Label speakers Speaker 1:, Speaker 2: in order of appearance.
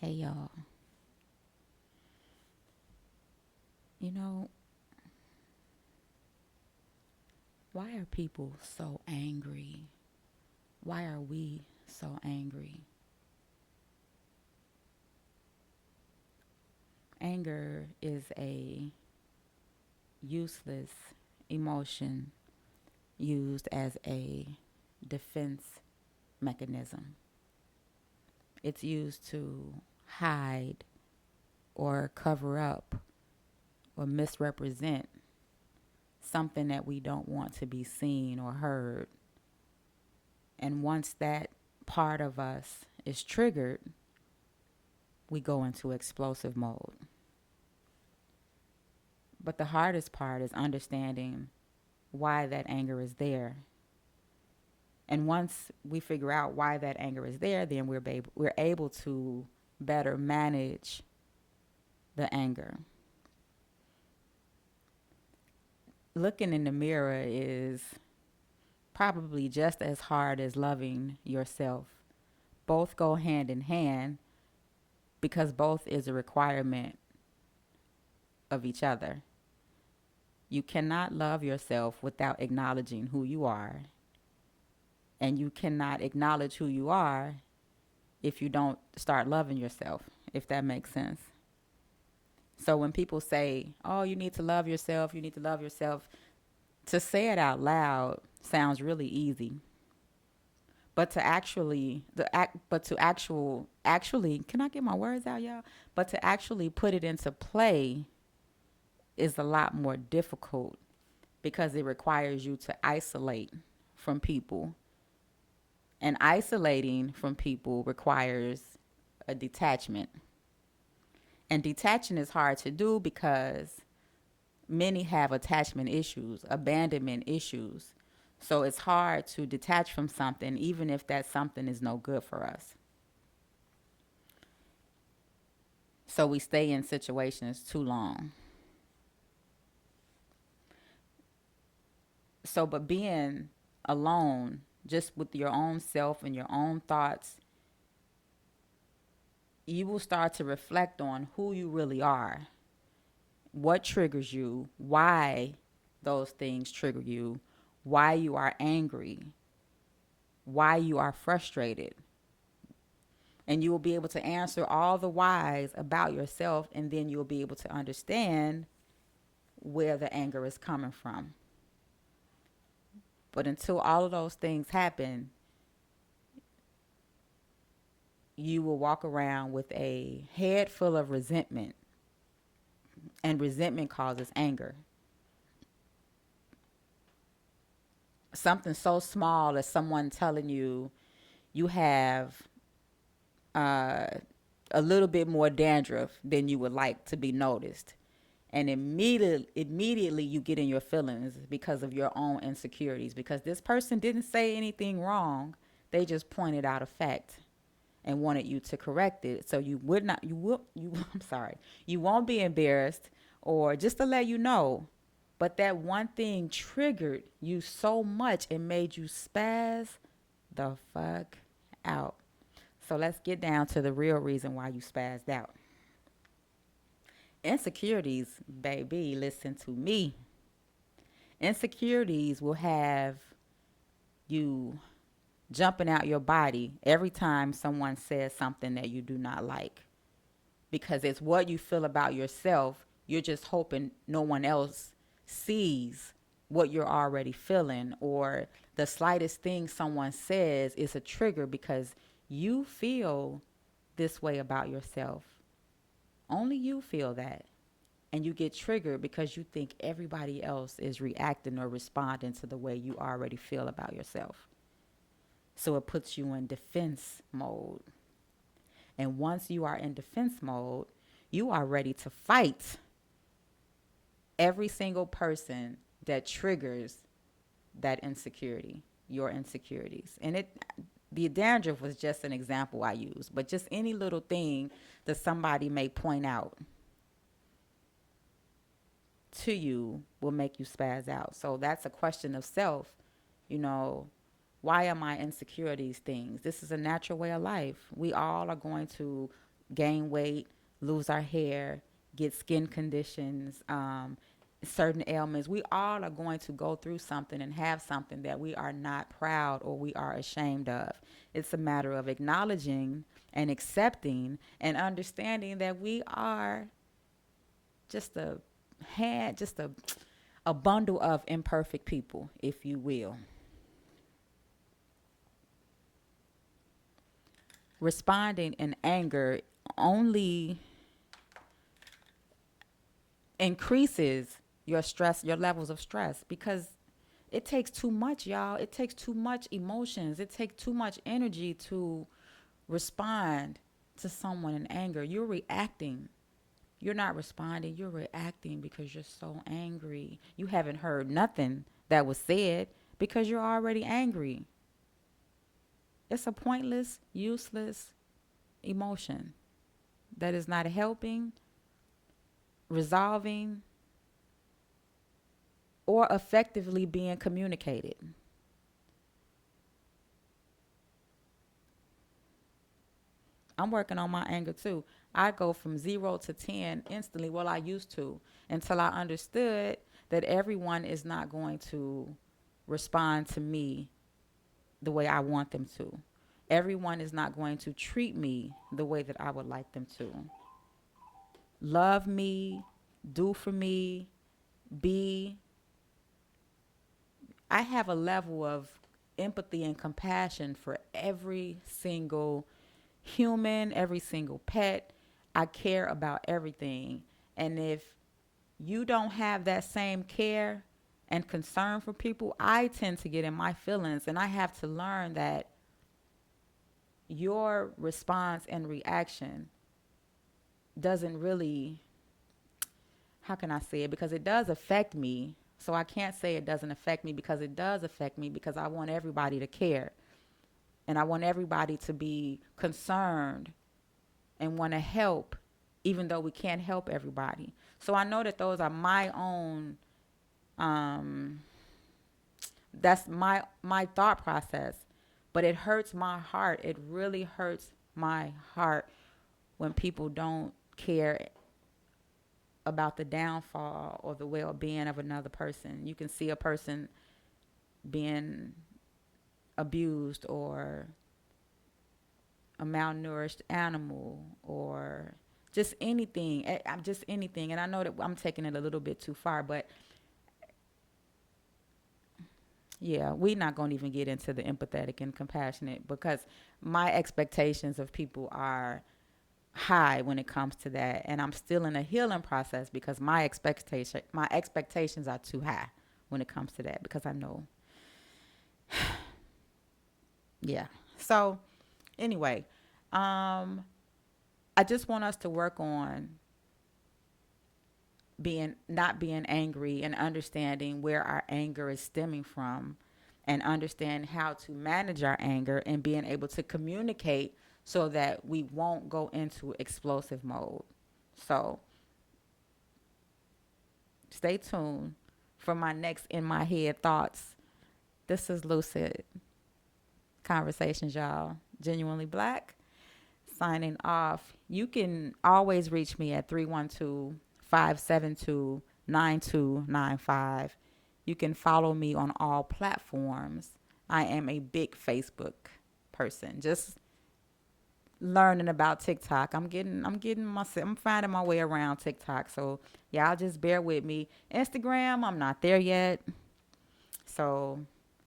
Speaker 1: Hey y'all, you know, why are people so angry? Why are we so angry? Anger is a useless emotion used as a defense mechanism. It's used to hide or cover up or misrepresent something that we don't want to be seen or heard. And once that part of us is triggered, we go into explosive mode. But the hardest part is understanding why that anger is there. And once we figure out why that anger is there, then we're able to better manage the anger. Looking in the mirror is probably just as hard as loving yourself. Both go hand in hand because both is a requirement of each other. You cannot love yourself without acknowledging who you are. And you cannot acknowledge who you are if you don't start loving yourself, if that makes sense. So when people say, oh, you need to love yourself, you need to love yourself, to say it out loud sounds really easy. But to actually, can I get my words out, y'all? But to actually put it into play is a lot more difficult because it requires you to isolate from people. And isolating from people requires a detachment. And detaching is hard to do because many have attachment issues, abandonment issues. So it's hard to detach from something, even if that something is no good for us. So we stay in situations too long. But being alone, just with your own self and your own thoughts, you will start to reflect on who you really are, what triggers you, why those things trigger you, why you are angry, why you are frustrated. And you will be able to answer all the whys about yourself, and then you'll be able to understand where the anger is coming from. But until all of those things happen, you will walk around with a head full of resentment, and resentment causes anger. Something so small as someone telling you you have uh, a little bit more dandruff than you would like to be noticed. And immediately you get in your feelings because of your own insecurities, because this person didn't say anything wrong. They just pointed out a fact and wanted you to correct it. So you would not, you will, you, I'm sorry, you won't be embarrassed, or just to let you know. But that one thing triggered you so much it made you spaz the fuck out. So let's get down to the real reason why you spazzed out. Insecurities, baby, listen to me. Insecurities will have you jumping out your body every time someone says something that you do not like, because it's what you feel about yourself. You're just hoping no one else sees what you're already feeling, or the slightest thing someone says is a trigger because you feel this way about yourself. Only you feel that. And you get triggered because you think everybody else is reacting or responding to the way you already feel about yourself. So it puts you in defense mode. And once you are in defense mode, you are ready to fight every single person that triggers that insecurity, your insecurities. And the dandruff was just an example I used, but just any little thing that somebody may point out to you will make you spaz out. So that's a question of self. You know, why am I insecure of these things? This is a natural way of life. We all are going to gain weight, lose our hair, get skin conditions, certain ailments. We all are going to go through something and have something that we are not proud or we are ashamed of. It's a matter of acknowledging and accepting and understanding that we are just a bundle of imperfect people, if you will. Responding in anger only increases your stress, your levels of stress, because it takes too much, y'all. It takes too much emotions. It takes too much energy to respond to someone in anger. You're reacting. You're not responding. You're reacting because you're so angry. You haven't heard nothing that was said because you're already angry. It's a pointless, useless emotion that is not helping, resolving, or effectively being communicated. I'm working on my anger too. I go from 0 to 10 instantly. Well, I used to, until I understood that everyone is not going to respond to me the way I want them to. Everyone is not going to treat me the way that I would like them to. Love me, do for me, be. I have a level of empathy and compassion for every single human, every single pet. I care about everything. And if you don't have that same care and concern for people, I tend to get in my feelings. And I have to learn that your response and reaction doesn't really, how can I say it? Because it does affect me. So I can't say it doesn't affect me, because it does affect me, because I want everybody to care. And I want everybody to be concerned and want to help, even though we can't help everybody. So I know that those are my own, um, that's my thought process. But it hurts my heart. It really hurts my heart when people don't care about the downfall or the well-being of another person. You can see a person being abused, or a malnourished animal, or just anything. Just anything. And I know that I'm taking it a little bit too far, but yeah, we're not going to even get into the empathetic and compassionate, because my expectations of people are high when it comes to that, and I'm still in a healing process, because my expectations are too high when it comes to that, because I know. Yeah. So anyway, um I just want us to work on being not being angry, and understanding where our anger is stemming from, and understand how to manage our anger, and being able to communicate so that we won't go into explosive mode. So stay tuned for my next in my head thoughts. This is Lucid Conversations, y'all. Genuinely Black, signing off. You can always reach me at 312-572-9295. You can follow me on all platforms. I am a big Facebook person. Just learning about TikTok. I'm finding my way around TikTok. So y'all just bear with me. Instagram, I'm not there yet. So